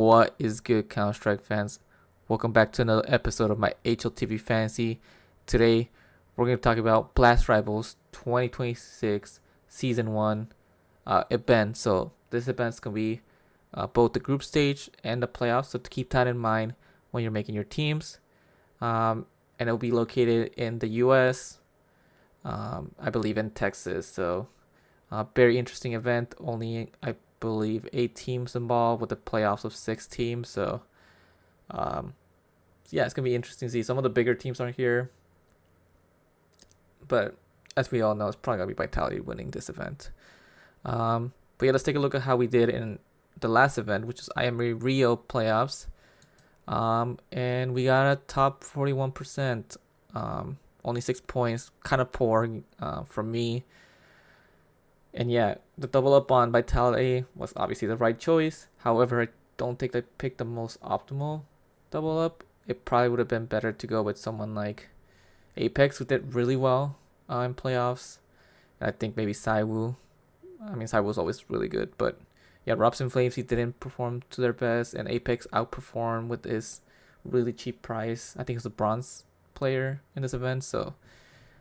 What is good, Counter-Strike fans? Welcome back to another episode of my HLTV Fantasy. Today, we're going to talk about Blast Rivals 2026 Season 1 event. So, this event's going to be both the group stage and the playoffs. So, to keep that in mind when you're making your teams. And it'll be located in the U.S., I believe in Texas. So, very interesting event. Only, I believe 8 teams involved with the playoffs of 6 teams. So yeah, it's gonna be interesting to see. Some of the bigger teams aren't here, but as we all know, it's probably gonna be Vitality winning this event. But yeah, let's take a look at how we did in the last event, which is IME Rio playoffs. And we got a top 41%. Only 6 points, kind of poor from me. And yeah, the double up on Vitality was obviously the right choice. However, I don't think they picked the most optimal double up. It probably would have been better to go with someone like Apex, who did really well in playoffs. And I think maybe Saiwu. I mean, Saiwu was always really good. But yeah, Robson Flames, he didn't perform to their best. And Apex outperformed with his really cheap price. I think he's a bronze player in this event. So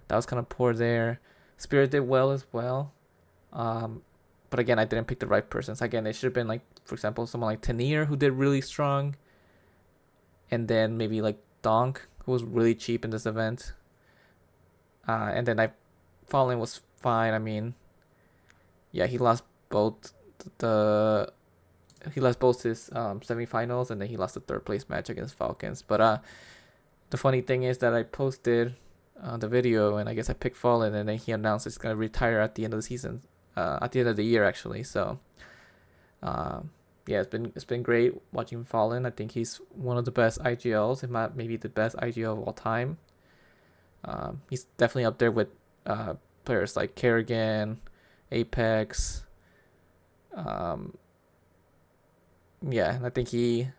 that was kind of poor there. Spirit did well as well. But again, I didn't pick the right persons. Again, it should have been like, for example, someone like Tanier, who did really strong, and then maybe like Donk, who was really cheap in this event. And then Fallen was fine. I mean, yeah, he lost both his semifinals, and then he lost the third place match against Falcons. But the funny thing is that I posted the video, and I guess I picked Fallen, and then he announced he's gonna retire at the end of the season. At the end of the year, actually. So yeah, it's been great watching Fallen. I think he's one of the best IGLs, if not maybe the best IGL of all time. He's definitely up there with players like Kerrigan, Apex. Yeah, and I think I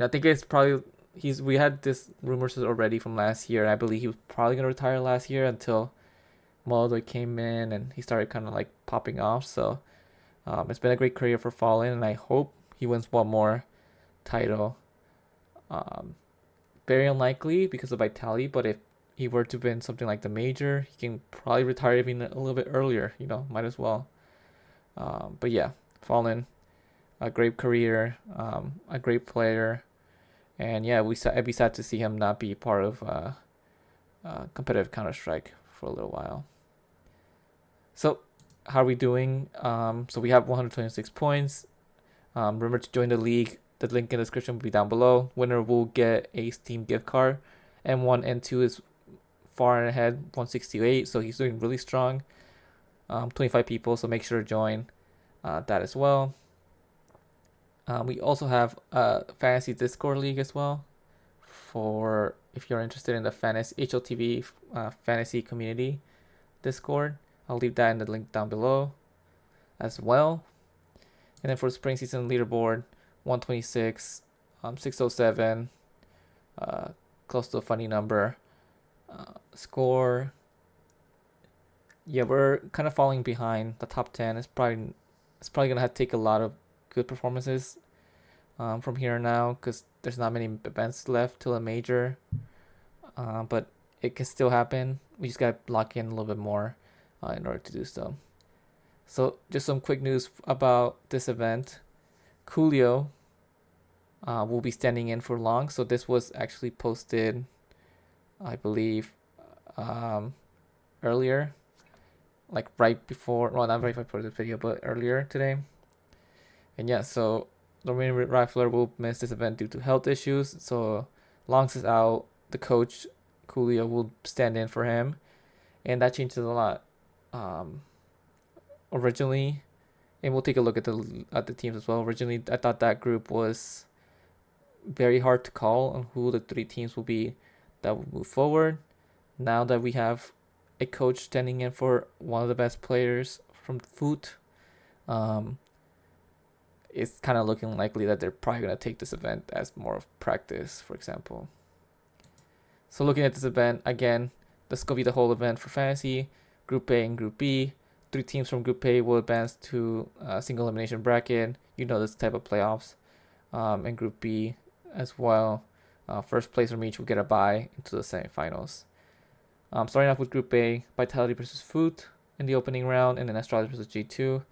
think it's probably we had this rumors already from last year. I believe he was probably gonna retire last year until Moldoy came in and he started kind of like popping off. So it's been a great career for Fallen, and I hope he wins one more title. Very unlikely because of Vitality, but if he were to win something like the major, he can probably retire even a little bit earlier. Might as well. But yeah, Fallen, a great career, a great player, and yeah, I'd be sad to see him not be part of competitive Counter-Strike for a little while. So how are we doing? So we have 126 points. Remember to join the league. The link in the description will be down below. Winner will get a Steam gift card. M1 and 2 is far ahead, 168. So he's doing really strong. 25 people, so make sure to join that as well. We also have a fantasy Discord league as well, for if you're interested in the fantasy HLTV fantasy community Discord. I'll leave that in the link down below as well. And then for spring season leaderboard, 126, 607, close to a funny number. Score. Yeah, we're kind of falling behind the top 10. It's probably gonna have to take a lot of good performances from here now, because there's not many events left till a major. But it can still happen. We just gotta lock in a little bit more in order to do so. So just some quick news about this event. Coolio will be standing in for Long. So this was actually posted, I believe, earlier, like right before, well, not right before the video, but earlier today. And yeah, so the main rifler will miss this event due to health issues. So Longs is out. The coach Coolio will stand in for him, and that changes a lot. Originally, and we'll take a look at the teams as well. Originally, I thought that group was very hard to call on who the 3 teams will be that will move forward. Now that we have a coach standing in for one of the best players from Foot, it's kind of looking likely that they're probably going to take this event as more of practice, for example. So looking at this event, again, this could be the whole event for fantasy. Group A and Group B. 3 teams from Group A will advance to a single elimination bracket. This type of playoffs. in Group B as well. First place from each will get a bye into the semifinals. Starting off with Group A, Vitality versus Food in the opening round, and then Astralis versus G2.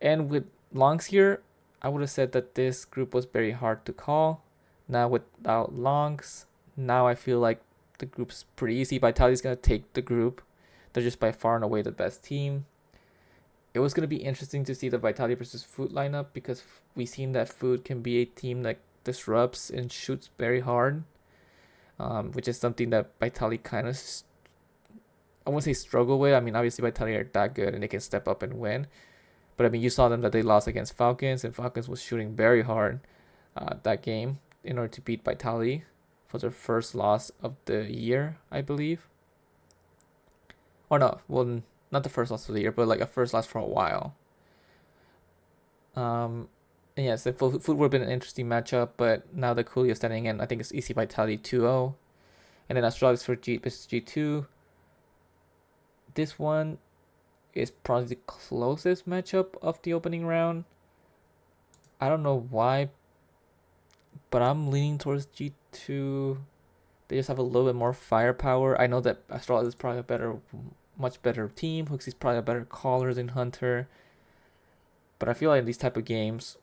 And with Longs here, I would have said that this group was very hard to call. Now without Longs, now I feel like the group's pretty easy. Vitality's going to take the group. They're just by far and away the best team. It was going to be interesting to see the Vitality versus Food lineup because we've seen that Food can be a team that disrupts and shoots very hard, which is something that Vitality kind of, I won't say struggle with. I mean, obviously Vitality are that good and they can step up and win. But I mean, you saw them that they lost against Falcons, and Falcons was shooting very hard that game in order to beat Vitality for their first loss of the year, I believe. Or no, well, not the first loss of the year, but like a first loss for a while. And yes, the Food would have been an interesting matchup, but now the Coolio standing in, I think it's EC Vitality 2-0. And then Astralis for versus G2. This one is probably the closest matchup of the opening round. I don't know why, but I'm leaning towards G2. They just have a little bit more firepower. I know that Astralis is probably a much better team. Hooksy's probably a better caller than Hunter. But I feel like in these type of games,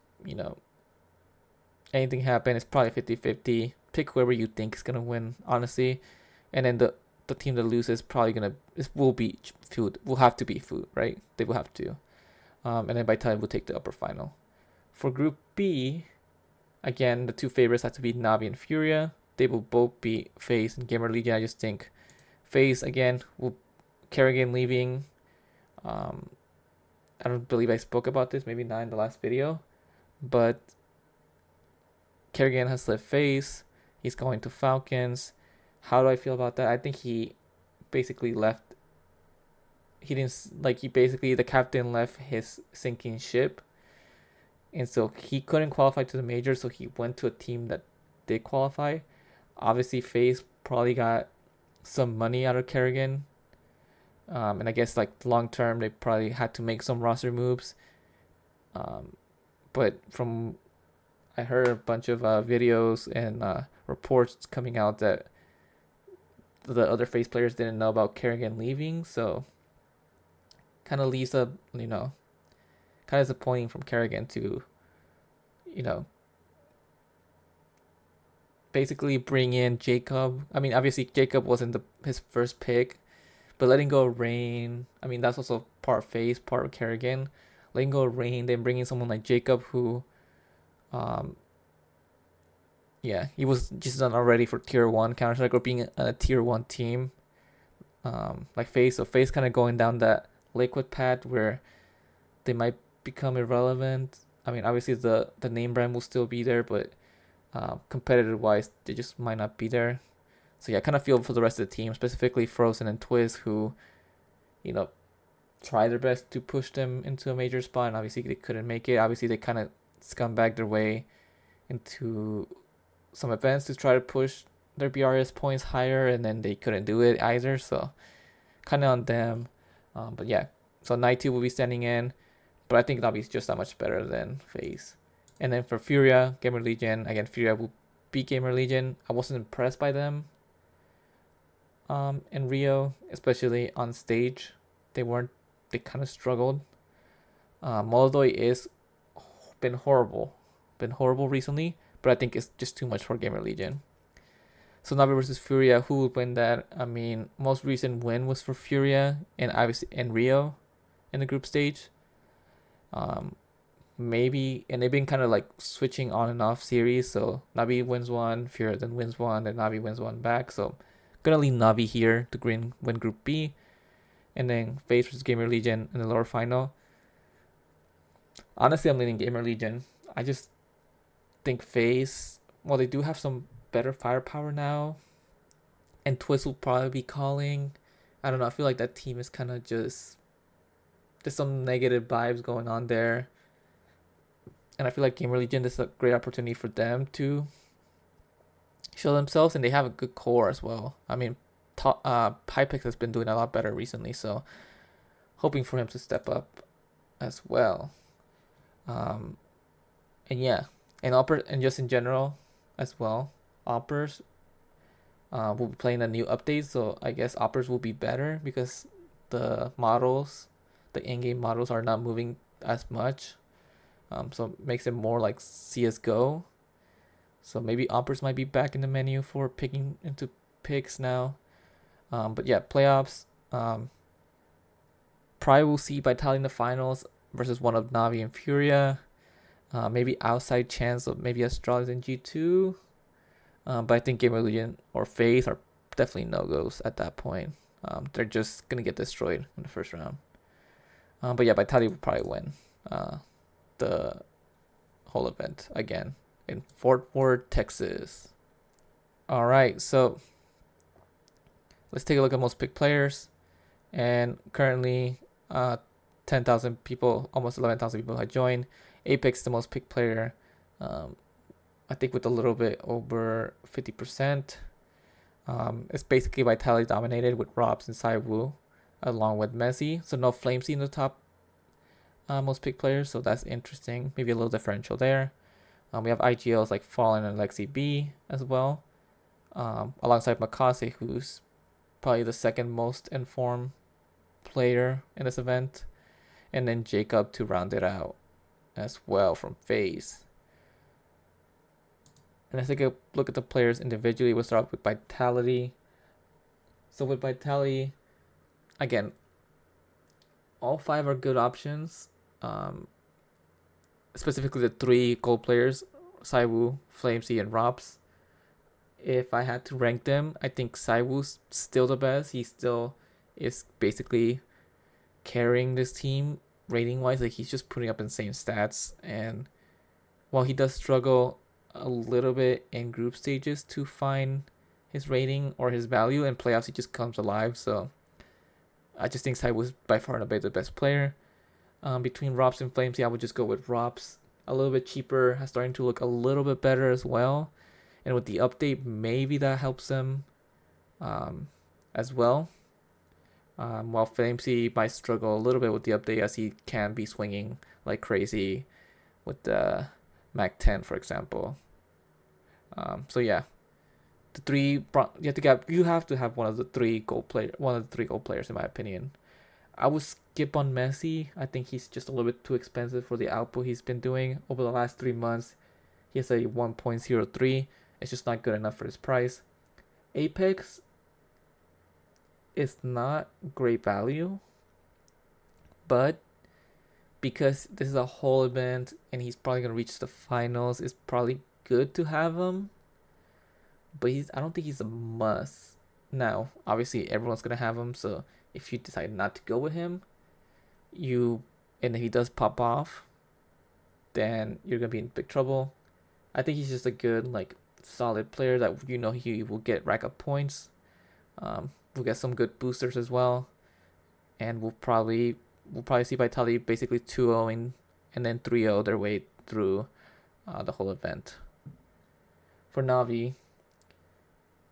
anything happen, it's probably 50-50. Pick whoever you think is gonna win, honestly. And then the team that loses probably will be Food. Will have to be Food, right? They will have to. And then Vitality will take the upper final. For Group B, again, the two favorites have to be Navi and Furia. They will both be FaZe and Gamer Legion. I just think FaZe, again, will Kerrigan leaving. I don't believe I spoke about this, maybe not in the last video. But Kerrigan has left FaZe. He's going to Falcons. How do I feel about that? I think he basically left. The captain left his sinking ship. And so he couldn't qualify to the major, so he went to a team that did qualify. Obviously, FaZe probably got some money out of Kerrigan. And I guess like long term, they probably had to make some roster moves. But I heard a bunch of videos and reports coming out that the other FaZe players didn't know about Kerrigan leaving, so kind of leaves a kind of disappointing from Kerrigan to basically bring in Jacob. I mean, obviously Jacob wasn't his first pick, but letting go of Rain, I mean, that's also part FaZe, part of Kerrigan. Letting go of Rain, then bringing someone like Jacob who he was just not already for tier 1 Counter-Strike or being a tier 1 team like FaZe. So FaZe kind of going down that liquid path where they might become irrelevant. I mean, obviously the name brand will still be there, but competitive wise, they just might not be there. So yeah, I kind of feel for the rest of the team, specifically Frozen and Twiz, who try their best to push them into a major spot, and obviously they couldn't make it. Obviously they kind of scumbagged their way into some events to try to push their BRS points higher, and then they couldn't do it either, so kind of on them. But yeah, so Night 2 will be standing in, but I think Navi is just that much better than FaZe. And then for Furia, Gamer Legion, again, Furia will beat Gamer Legion. I wasn't impressed by them in Rio, especially on stage. They kind of struggled. Moldoy is been horrible recently, but I think it's just too much for Gamer Legion. So Navi versus Furia, who would win that? I mean, most recent win was for Furia, and obviously in Rio, in the group stage. Maybe, and they've been kind of like switching on and off series. So Navi wins one, Furia then wins one, then Navi wins one back. So gonna leave Navi here to win Group B, and then FaZe versus Gamer Legion in the lower final. Honestly, I'm leaning Gamer Legion. I just think FaZe, well, they do have some better firepower now, and Twiz will probably be calling. I don't know. I feel like that team is kind of just there's some negative vibes going on there, and I feel like Gamer Legion, this is a great opportunity for them to show themselves, and they have a good core as well. I mean, Hypex has been doing a lot better recently, so hoping for him to step up as well. And yeah, and just in general as well, Oppers will be playing a new update, so I guess Oppers will be better because the models, the in-game models are not moving as much. So it makes it more like CS:GO. So maybe Oppers might be back in the menu for picking into picks now. But yeah, playoffs. Probably will see Vitality in the finals versus one of Navi and Furia. Maybe outside chance of maybe Astralis in G2. But I think Game of Legion or FaZe are definitely no-goes at that point. They're just going to get destroyed in the first round. But yeah, Vitality will probably win the whole event again in Fort Worth, Texas. All right, so let's take a look at most picked players. And currently, 10,000 people, almost 11,000 people have joined. Apex, the most picked player, I think with a little bit over 50%. It's basically Vitality dominated with Robs and Saiwu, along with Messi. So no Flamesy in the top most picked players, so that's interesting. Maybe a little differential there. We have IGLs like Fallen and Lexi B as well, alongside Makase, who's probably the second most informed player in this event, and then Jacob to round it out as well from FaZe. And let's take a look at the players individually. We'll start off with Vitality. So with Vitality, again, all five are good options. Specifically the three gold players, Saiwu, Flamesy, and Robs. If I had to rank them, I think Saiwu's still the best. He still is basically carrying this team rating wise. Like, he's just putting up insane stats, and while he does struggle a little bit in group stages to find his rating or his value, in playoffs he just comes alive. So I just think Saiwu's by far and away the best player. Between Robs and Flamesy, I would just go with Robs. A little bit cheaper, starting to look a little bit better as well. And with the update, maybe that helps them as well. While Flamesy might struggle a little bit with the update, as he can be swinging like crazy with the Mac 10, for example. So yeah, the three you have to have one of the three gold players in my opinion. I would skip on Messi. I think he's just a little bit too expensive for the output he's been doing over the last 3 months. He has a 1.03. It's just not good enough for his price. Apex is not great value, but because this is a whole event and he's probably gonna reach the finals, it's probably good to have him. But I don't think he's a must. Now, obviously, everyone's gonna have him, so if you decide not to go with him, and if he does pop off, then you're gonna be in big trouble. I think he's just a good, like, solid player that he will get rack up points. We'll get some good boosters as well, and we'll probably see Vitality basically 2-0ing and then 3-0 their way through the whole event. For Navi,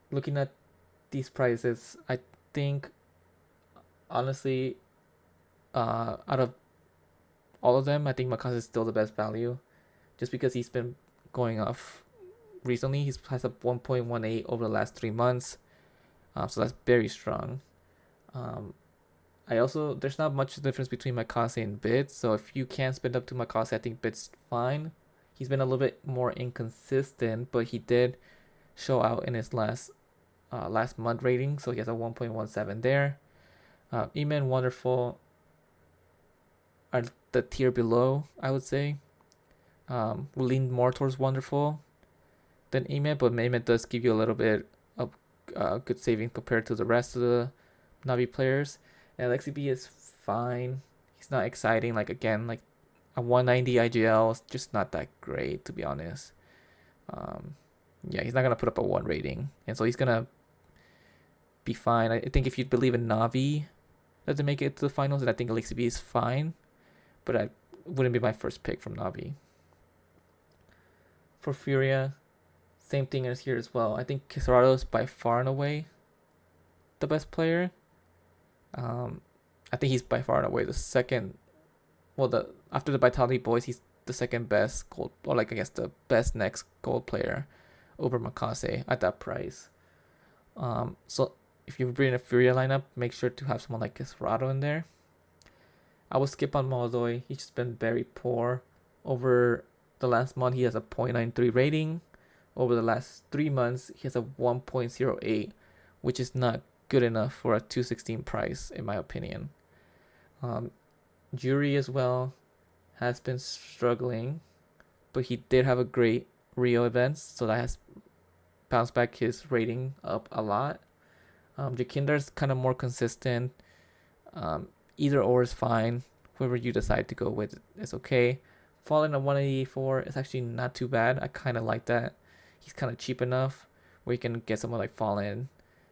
looking at these prices, I think honestly, out of all of them, I think Makase is still the best value, just because he's been going off recently. He has a 1.18 over the last 3 months, so that's very strong. There's not much difference between Makase and Bit, so if you can spend up to Makase, I think Bit's fine. He's been a little bit more inconsistent, but he did show out in his last month rating, so he has a 1.17 there. Ema and Wonderful are the tier below, I would say. We'll lean more towards Wonderful than Ema, but Ema does give you a little bit of good saving compared to the rest of the Navi players. And Lexi B is fine. He's not exciting. Like, again, like a 190 IGL is just not that great, to be honest. Yeah, he's not gonna put up a 1 rating, and so he's gonna be fine. I think if you believe in Navi that to make it to the finals, then I think Lexi B is fine, but I wouldn't be my first pick from Navi. For Furia, same thing as here as well. I think Kisarado is by far and away the best player. I think he's by far and away the second. Well, after the Vitality boys, he's the second best gold, or like I guess the best next gold player over Makase at that price. So if you bring a Furia lineup, make sure to have someone like Desperado in there. I will skip on Moldoy. He's just been very poor. Over the last month, he has a 0.93 rating. Over the last 3 months, he has a 1.08, which is not good enough for a 216 price, in my opinion. Jury as well has been struggling, but he did have a great Rio event, so that has bounced back his rating up a lot. Jakindar's kind of more consistent. Either or is fine. Whoever you decide to go with is okay. Falling at 184 is actually not too bad. I kind of like that. He's kind of cheap enough where you can get someone like Fallen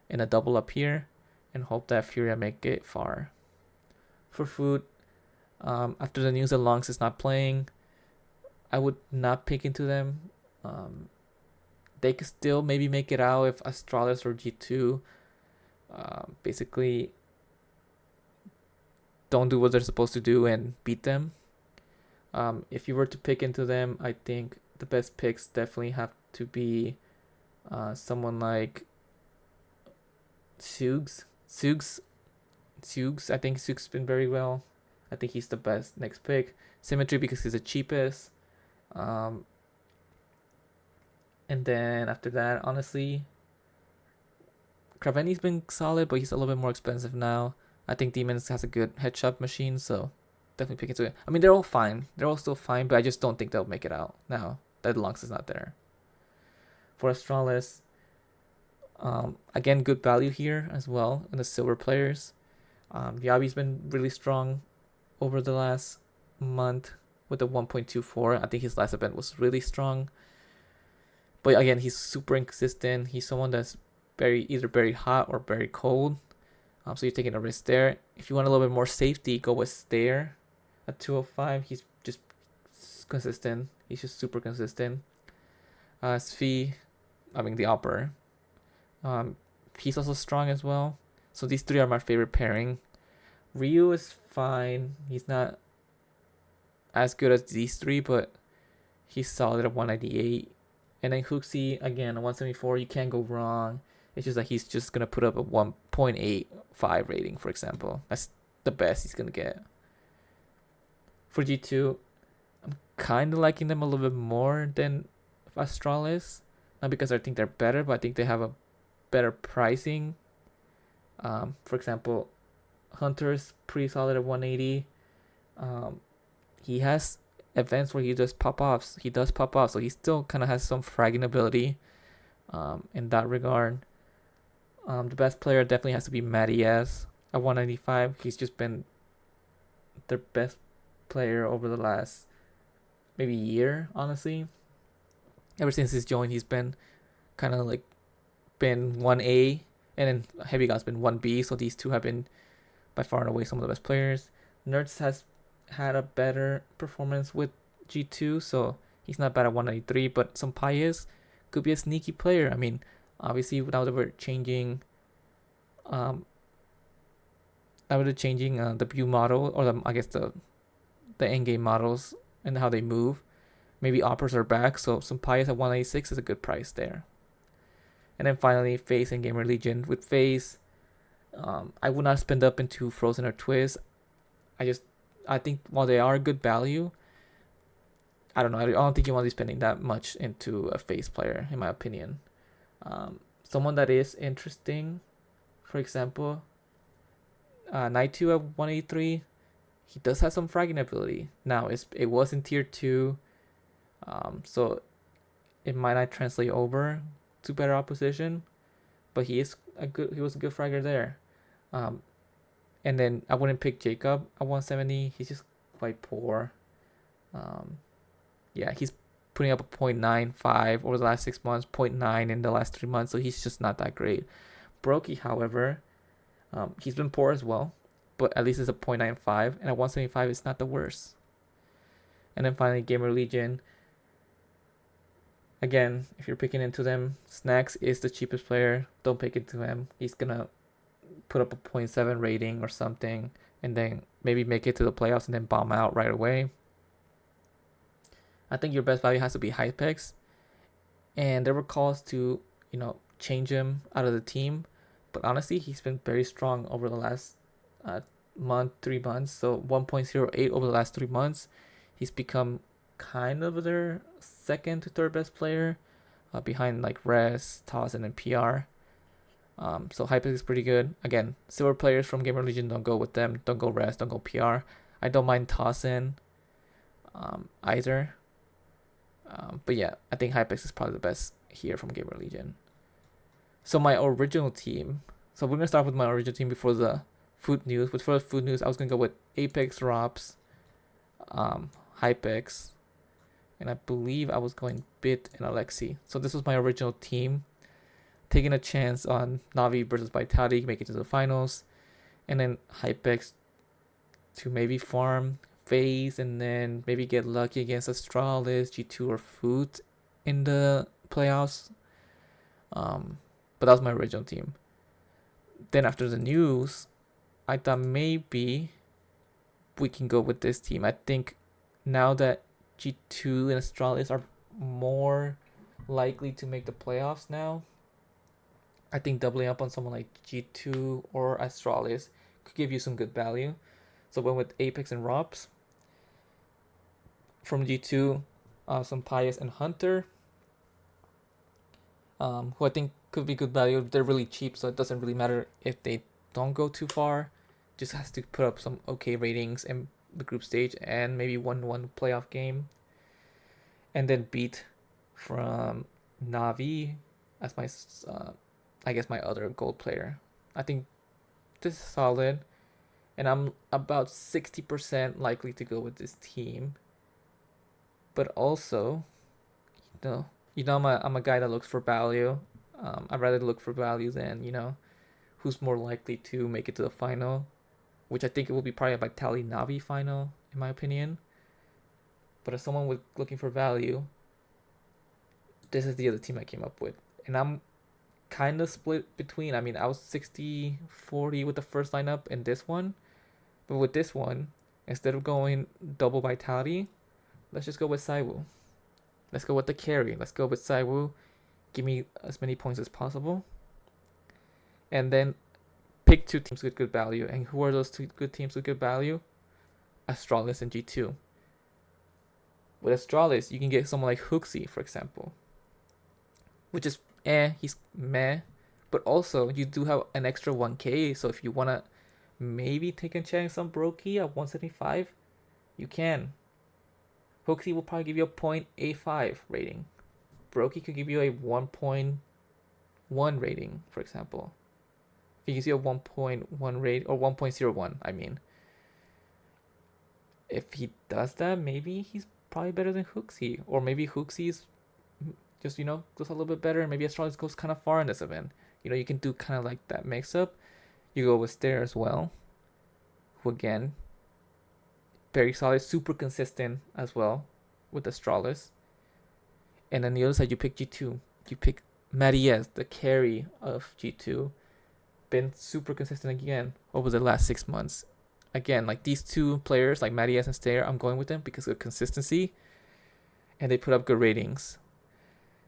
in a double up here and hope that Furia make it far. For food, after the news that Longs is not playing, I would not pick into them. They could still maybe make it out if Astralis or G2 basically don't do what they're supposed to do and beat them. If you were to pick into them, I think the best picks definitely have to be someone like Sugs. I think Sugs been very well. I think he's the best next pick. Symmetry because he's the cheapest. And then after that, honestly, Kraveni's been solid, but he's a little bit more expensive now. I think Demons has a good headshot machine, so definitely pick into it. I mean, they're all fine. They're all still fine, but I just don't think they'll make it out now that Lunks is not there. For Astralis, again, good value here as well in the silver players. Yabi's been really strong over the last month with the 1.24. I think his last event was really strong. But again, he's super inconsistent. He's someone that's either very hot or very cold. So you're taking a risk there. If you want a little bit more safety, go with Stair at 205. He's just consistent. He's just super consistent. Svi, the Opera. He's also strong as well. So these three are my favorite pairing. Ryu is fine. He's not as good as these three, but he's solid at 198. And then Huxi, again, 174. You can't go wrong. It's just that he's just going to put up a 1.85 rating, for example. That's the best he's going to get. For G2, I'm kind of liking them a little bit more than Astralis. Not because I think they're better, but I think they have a better pricing. For example, Hunter's pretty solid at 180. He has events where he does pop-offs. So he still kind of has some fragging ability in that regard. The best player definitely has to be Matty S at 195. He's just been their best player over the last maybe year, honestly. Ever since he's joined, he's been kind of like been 1A, and then Heavy God's been 1B. So these two have been by far and away some of the best players. Nerds has had a better performance with G2, so he's not bad at 193. But Sampaio could be a sneaky player. I mean, obviously, now that we're changing, the view model, or the end game models and how they move, maybe operas are back. So Sampaio at 186 is a good price there. And then finally, FaZe and Gamer Legion. With FaZe, I would not spend up into Frozen or Twist. I think while they are good value, I don't know. I don't think you want to be spending that much into a FaZe player, in my opinion. Someone that is interesting, for example, Night 2 at 183, he does have some fragging ability. Now, it was in tier 2, so it might not translate over to better opposition, but he was a good fragger there. And then I wouldn't pick Jacob at 170. He's just quite poor. He's putting up a 0.95 over the last 6 months, 0.9 in the last 3 months, so he's just not that great. Brokey, however, he's been poor as well, but at least it's a 0.95, and at 175 it's not the worst. And then finally, Gamer Legion. Again, if you're picking into them, Snacks is the cheapest player. Don't pick into him. He's gonna put up a 0.7 rating or something, and then maybe make it to the playoffs and then bomb out right away. I think your best value has to be Hypex. And there were calls to, change him out of the team. But honestly, he's been very strong over the last month, 3 months. So 1.08 over the last 3 months. He's become kind of their second to third best player, behind like Res, Tosin, and PR. So Hypex is pretty good. Again, silver players from Gamer Legion, don't go with them. Don't go Res, don't go PR. I don't mind Tosin either. But yeah, I think Hypex is probably the best here from Gamer Legion. So my original team. So we're gonna start with my original team before the food news. But for the food news, I was gonna go with Apex, Rops, Hypex, and I believe I was going Bit and Alexi. So this was my original team, taking a chance on Navi versus Vitality, make it to the finals, and then Hypex to maybe farm FaZe and then maybe get lucky against Astralis, G2, or Foot in the playoffs. But that was my original team. Then after the news, I thought maybe we can go with this team. I think now that G2 and Astralis are more likely to make the playoffs now, I think doubling up on someone like G2 or Astralis could give you some good value. So went with Apex and Robs. From G2, some Pius and Hunter, who I think could be good value. They're really cheap, so it doesn't really matter if they don't go too far. Just has to put up some okay ratings in the group stage and maybe 1-1 playoff game. And then Beat from Navi as my, I guess, my other gold player. I think this is solid, and I'm about 60% likely to go with this team. But also, I'm a guy that looks for value. I'd rather look for value than who's more likely to make it to the final, which I think it will be probably a Vitality Navi final in my opinion. But as someone with looking for value, this is the other team I came up with, and I'm kind of split between. I mean, I was 60-40 with the first lineup and this one, but with this one, instead of going double Vitality, let's just go with Saiwu. Let's go with the carry. Let's go with Saiwu. Give me as many points as possible. And then pick two teams with good value. And who are those two good teams with good value? Astralis and G2. With Astralis, you can get someone like Hooksy, for example. Which is he's meh. But also, you do have an extra 1k. So if you want to maybe take a chance on Brokey at 175, you can. Hooksy will probably give you a 0.85 rating. Brokey could give you a 1.1 rating, for example. If he gives you a 1.1 rate, or 1.01, I mean. If he does that, maybe he's probably better than Hooksy. Or maybe Hooksy's just, goes a little bit better, and maybe Astralis goes kind of far in this event. You can do kind of like that mix-up. You go with Stair as well, who again, very solid, super consistent as well with Astralis. And then the other side, you pick G2. You pick Mariez, the carry of G2. Been super consistent again over the last 6 months. Again, like these two players, like Mariez and Stair, I'm going with them because of consistency. And they put up good ratings.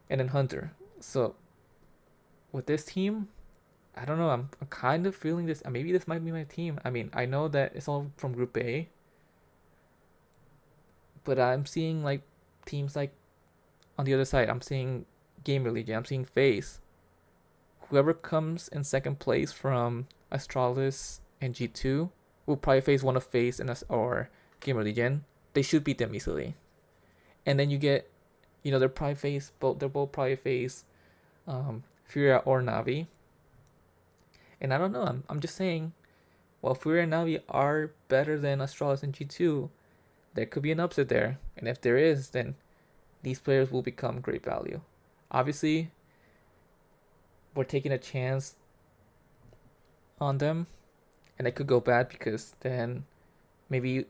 And then Hunter. So with this team, I don't know. I'm kind of feeling this. Maybe this might be my team. I mean, I know that it's all from Group A. But I'm seeing like teams like on the other side. I'm seeing Gamer Legion. I'm seeing FaZe. Whoever comes in second place from Astralis and G2 will probably face one of FaZe and or Gamer Legion. They should beat them easily. And then you get, they're probably face both. They're both probably face Furia or Navi. And I don't know. I'm just saying. Well, Furia and Navi are better than Astralis and G2. There could be an upset there, and if there is, then these players will become great value. Obviously, we're taking a chance on them, and it could go bad because then maybe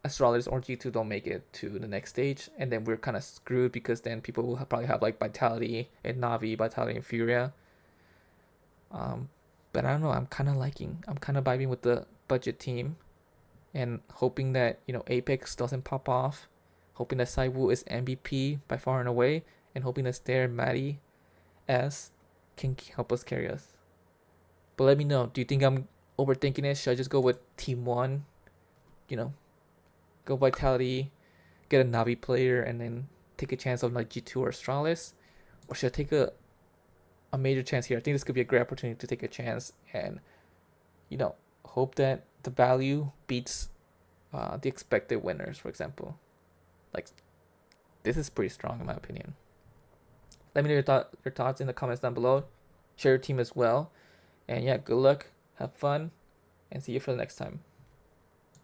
Astralis or G2 don't make it to the next stage, and then we're kind of screwed because then people will probably have like Vitality and Navi, Vitality and Furia. But I don't know. I'm kind of vibing with the budget team, and hoping that Apex doesn't pop off hoping that Saiwu is MVP by far and away, and hoping that Stair, Maddie, S can help us carry us. But let me know. Do you think I'm overthinking it? Should I just go with Team 1? You know, go Vitality, get a Navi player, and then take a chance of like G2 or Astralis? Or should I take a major chance here? I think this could be a great opportunity to take a chance and, you know, hope that the value beats the expected winners, for example. Like, this is pretty strong in my opinion. Let me know your thoughts in the comments down below. Share your team as well. And yeah, good luck, have fun, and see you for the next time.